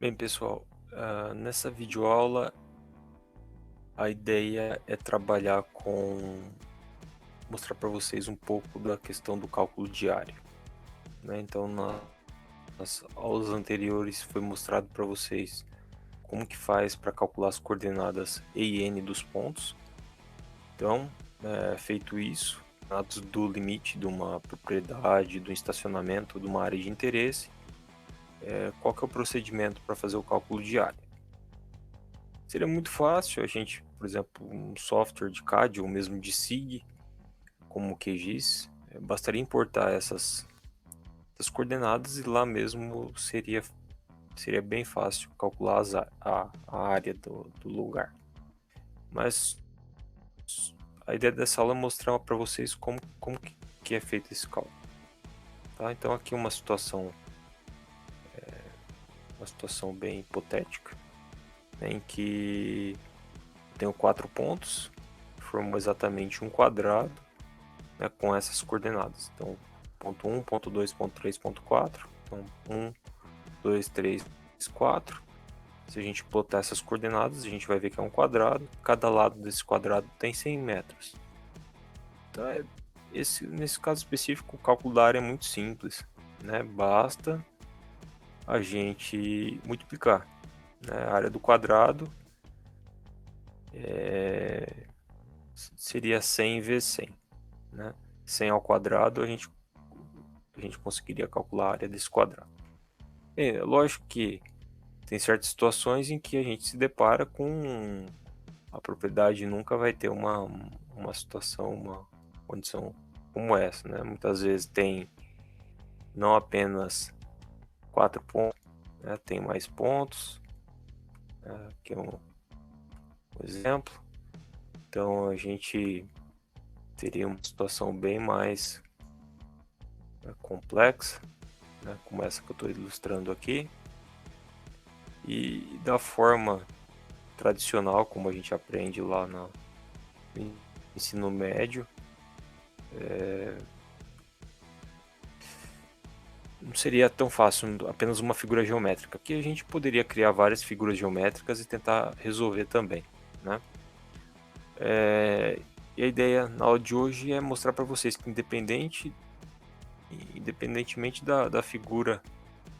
Bem, pessoal, nessa videoaula a ideia é trabalhar mostrar para vocês um pouco da questão do cálculo diário, né? Então, nas aulas anteriores foi mostrado para vocês como que faz para calcular as coordenadas E e N dos pontos. Então, feito isso, dados do limite de uma propriedade, do estacionamento, de uma área de interesse, qual que é o procedimento para fazer o cálculo diário? Seria muito fácil a gente, por exemplo, um software de CAD ou mesmo de SIG, como o QGIS, bastaria importar essas coordenadas e lá mesmo seria bem fácil calcular a área do lugar. Mas a ideia dessa aula é mostrar para vocês como que é feito esse cálculo. Tá? Então aqui uma situação bem hipotética, né, em que tenho 4 pontos, formam exatamente um quadrado, né, com essas coordenadas. Então, ponto 1, ponto 2, ponto 3, ponto 4. Então, 1, 2, 3, 4. Se a gente botar essas coordenadas, a gente vai ver que é um quadrado. Cada lado desse quadrado tem 100 metros. Então, nesse caso específico, o cálculo da área é muito simples, né? Basta a gente multiplicar, né? A área do quadrado seria 100 vezes 100, né? 100 ao quadrado, a gente conseguiria calcular a área desse quadrado. É lógico que tem certas situações em que a gente se depara com a propriedade nunca vai ter uma situação, uma condição como essa, né? Muitas vezes tem não apenas 4 pontos, né? Tem mais pontos, que é um exemplo. Então a gente teria uma situação bem mais complexa, né? Como essa que eu estou ilustrando aqui. E da forma tradicional, como a gente aprende lá no ensino médio, não seria tão fácil apenas uma figura geométrica, que a gente poderia criar várias figuras geométricas e tentar resolver também, né? E a ideia na aula de hoje é mostrar para vocês que independentemente da figura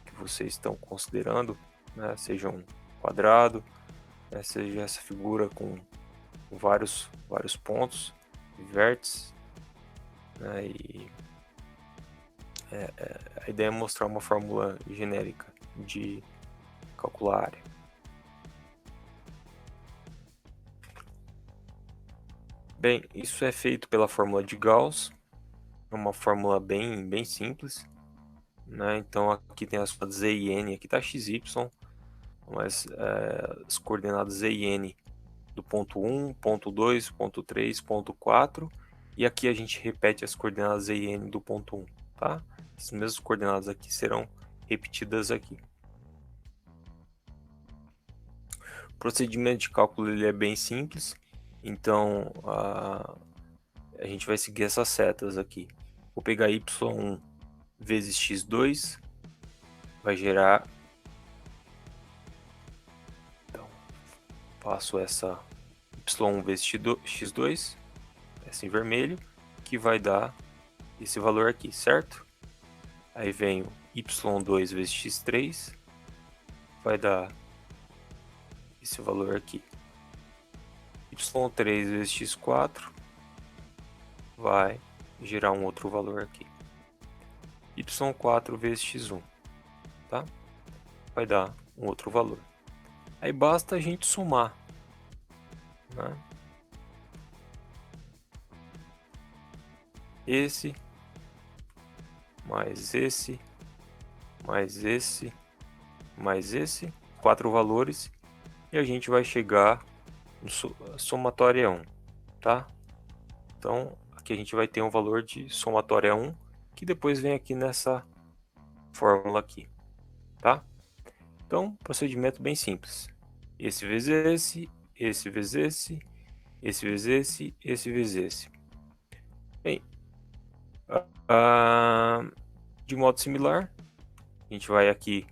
que vocês estão considerando, né, seja um quadrado, né, seja essa figura com vários pontos e vértices, né, e a ideia é mostrar uma fórmula genérica de calcular a área. Bem, isso é feito pela fórmula de Gauss, é uma fórmula bem simples, né? Então aqui tem as coordenadas E e N, aqui está XY, mas as coordenadas E e N do ponto 1, ponto 2, ponto 3, ponto 4, e aqui a gente repete as coordenadas E e N do ponto 1, tá? Essas mesmas coordenadas aqui serão repetidas aqui. O procedimento de cálculo ele é bem simples, então a gente vai seguir essas setas aqui. Vou pegar y1 vezes x2, vai gerar, então passo essa y1 vezes x2, essa em vermelho, que vai dar esse valor aqui, certo? Aí vem o y2 vezes x3, vai dar esse valor aqui. y3 vezes x4 vai gerar um outro valor aqui. y4 vezes x1, tá? Vai dar um outro valor. Aí basta a gente somar, né? Esse, mais esse, mais esse, mais esse, 4 valores, e a gente vai chegar no somatório 1, tá? Então, aqui a gente vai ter um valor de somatório 1, que depois vem aqui nessa fórmula aqui, tá? Então, procedimento bem simples. Esse vezes esse vezes esse vezes esse vezes esse. Bem, de modo similar, a gente vai aqui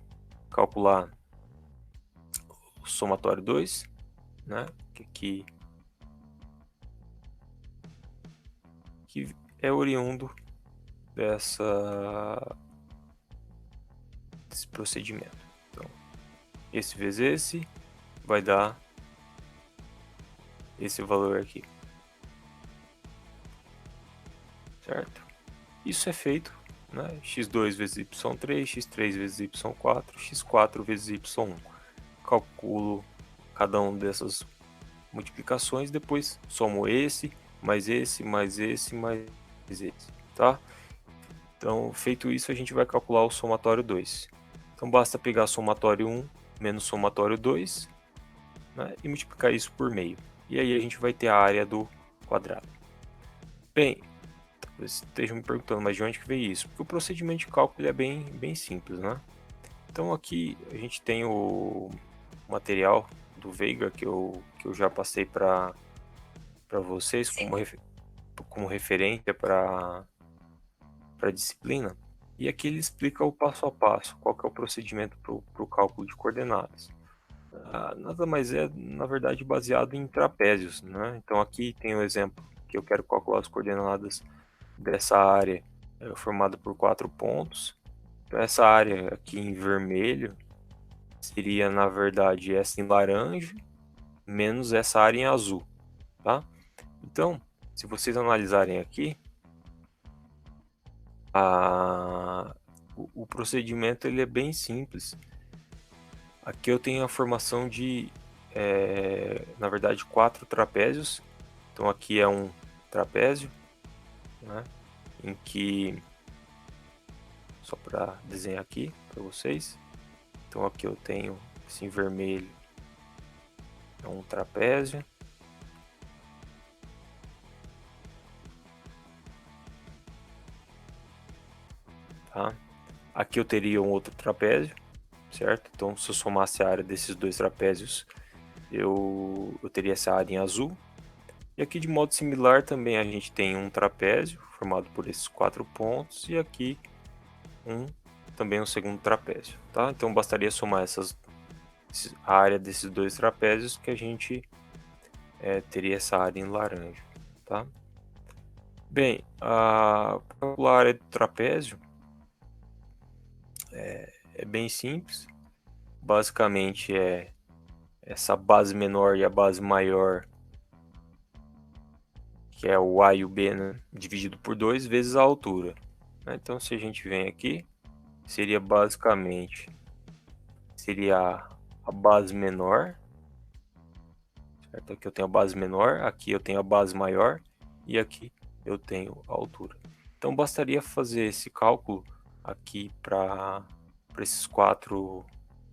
calcular somatório 2, né? Que é oriundo desse procedimento. Então, esse vezes esse vai dar esse valor aqui, certo? Isso é feito, né? x2 vezes y3, x3 vezes y4, x4 vezes y1. Calculo cada uma dessas multiplicações, depois somo esse, mais esse, mais esse, mais esse, tá? Então, feito isso, a gente vai calcular o somatório 2. Então, basta pegar somatório 1 menos somatório 2, né, e multiplicar isso por meio. E aí a gente vai ter a área do quadrado. Bem, talvez estejam me perguntando, mas de onde que veio isso? Porque o procedimento de cálculo é bem simples, né? Então aqui a gente tem o material do Veiga que eu já passei para vocês como referência para a disciplina. E aqui ele explica o passo a passo, qual que é o procedimento para o cálculo de coordenadas. Nada mais é, na verdade, baseado em trapézios, né? Então aqui tem o exemplo que eu quero calcular as coordenadas dessa área formada por 4 pontos. Então, essa área aqui em vermelho seria, na verdade, essa em laranja menos essa área em azul, tá? Então, se vocês analisarem aqui, o procedimento ele é bem simples. Aqui eu tenho a formação de, na verdade, 4 trapézios. Então aqui é um trapézio, né, em que, só para desenhar aqui para vocês. Então aqui eu tenho esse em vermelho, é um trapézio. Tá? Aqui eu teria um outro trapézio, certo? Então se eu somasse a área desses dois trapézios, eu teria essa área em azul. E aqui de modo similar também a gente tem um trapézio formado por esses 4 pontos e aqui também um segundo trapézio, tá? Então bastaria somar a área desses dois trapézios que a gente teria essa área em laranja, tá? Bem, para calcular a área do trapézio é bem simples. Basicamente é essa base menor e a base maior, que é o A e o B, né, dividido por 2 vezes a altura. Né? Então se a gente vem aqui, seria basicamente a base menor, certo? Aqui eu tenho a base menor, aqui eu tenho a base maior e aqui eu tenho a altura. Então bastaria fazer esse cálculo aqui para esses 4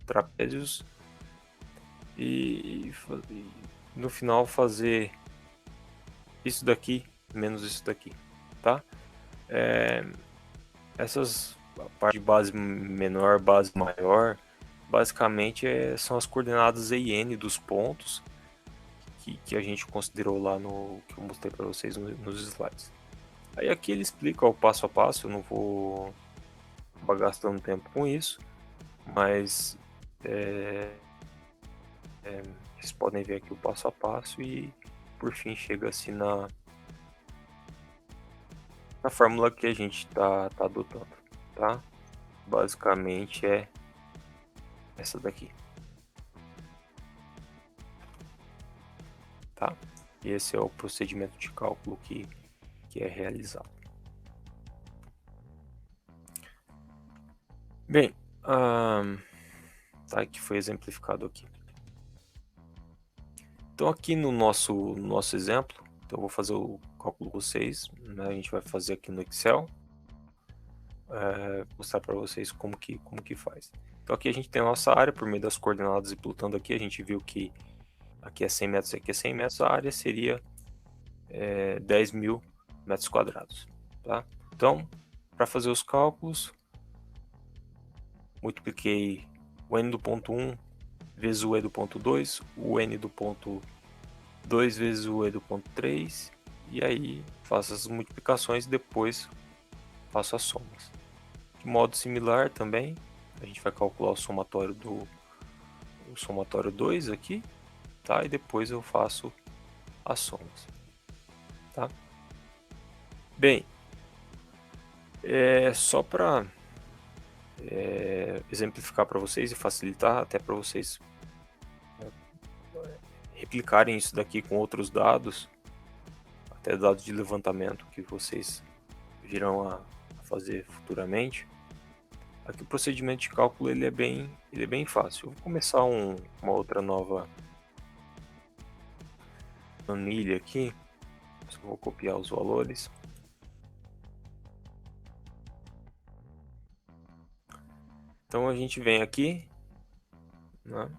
trapézios e no final fazer isso daqui menos isso daqui, tá? Essas a parte de base menor, base maior, basicamente são as coordenadas E e N dos pontos que a gente considerou lá no que eu mostrei para vocês nos slides. Aí aqui ele explica o passo a passo, eu não vou acabar gastando tempo com isso, mas vocês podem ver aqui o passo a passo e por fim chega-se na fórmula que a gente está adotando, tá? Basicamente é essa daqui, tá? Esse é o procedimento de cálculo que é realizado. Bem, tá, que foi exemplificado aqui. Então aqui no nosso exemplo, então eu vou fazer o cálculo com vocês, né? A gente vai fazer aqui no Excel, mostrar para vocês como que faz. Então aqui a gente tem a nossa área por meio das coordenadas e plotando aqui, a gente viu que aqui é 100 metros, aqui é 100 metros, a área seria 10.000 metros quadrados, tá? Então, para fazer os cálculos, multipliquei o n do ponto 1 vezes o e do ponto 2, o n do ponto 2 vezes o e do ponto 3, e aí faço as multiplicações e depois faço as somas. De modo similar também, a gente vai calcular o somatório o somatório 2 aqui, tá? E depois eu faço as somas, tá? Bem, só para exemplificar para vocês e facilitar até para vocês replicarem isso daqui com outros dados, até dados de levantamento que vocês virão a fazer futuramente. Aqui o procedimento de cálculo ele é bem fácil. Eu vou começar uma outra nova planilha aqui. Só vou copiar os valores. Então a gente vem aqui, né,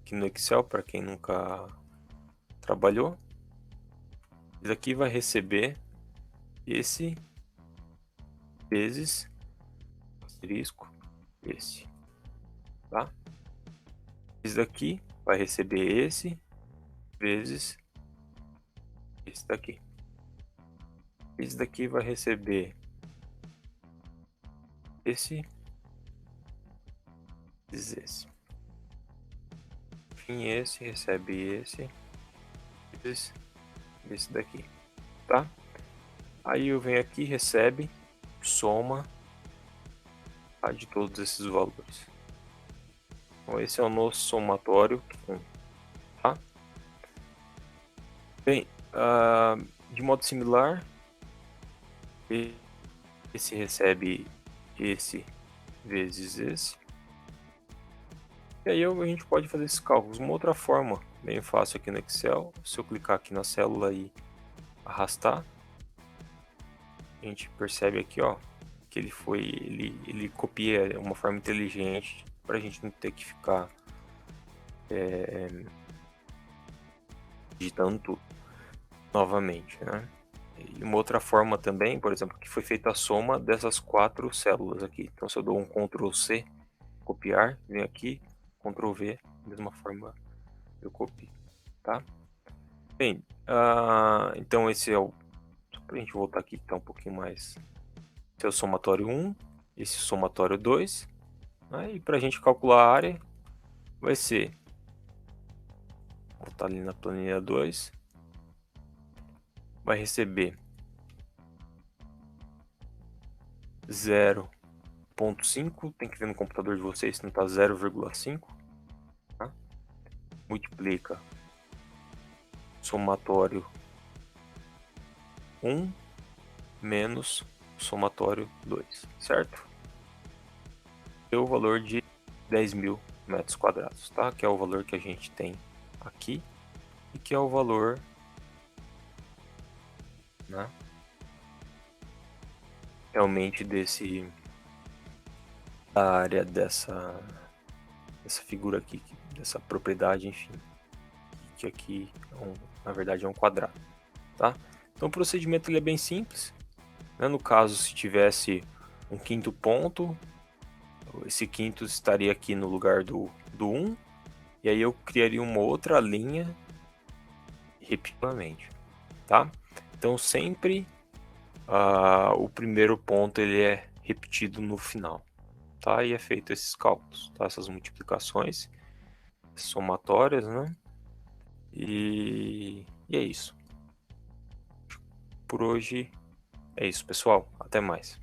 aqui no Excel, para quem nunca trabalhou. Isso aqui vai receber esse vezes asterisco esse, tá? Esse daqui vai receber esse vezes esse daqui. Esse daqui vai receber esse vezes esse. Enfim, esse recebe esse vezes esse daqui, tá? Aí eu venho aqui, recebe, soma, tá, de todos esses valores. Então esse é o nosso somatório 1, tá? Bem, de modo similar, esse recebe esse vezes esse. E aí a gente pode fazer esses cálculos. Uma outra forma bem fácil aqui no Excel, se eu clicar aqui na célula e arrastar, a gente percebe aqui, ó, que ele copia uma forma inteligente para a gente não ter que ficar digitando tudo novamente, né? E uma outra forma também, por exemplo, que foi feita a soma dessas 4 células aqui. Então se eu dou um Ctrl C, copiar, venho aqui, Ctrl V, da mesma forma eu copio, tá? Bem, então esse é o... Só para a gente voltar aqui que tá um pouquinho mais... Esse é o somatório 1, esse somatório 2, né? E para a gente calcular a área, vai ser... Voltar ali na planilha 2, vai receber 0,5, tem que ver no computador de vocês se não está 0,5, tá? Multiplica somatório 1 menos somatório 2, certo? Deu o valor de 10.000 metros quadrados, tá? Que é o valor que a gente tem aqui e que é o valor, né, realmente da área dessa figura aqui, dessa propriedade, enfim, que aqui na verdade é um quadrado, tá? Então o procedimento ele é bem simples, né? No caso, se tivesse um quinto ponto, esse quinto estaria aqui no lugar do 1, e aí eu criaria uma outra linha repetidamente, tá? Então sempre o primeiro ponto ele é repetido no final, tá? E é feito esses cálculos, tá? Essas multiplicações somatórias, né? E é isso. Por hoje é isso, pessoal. Até mais.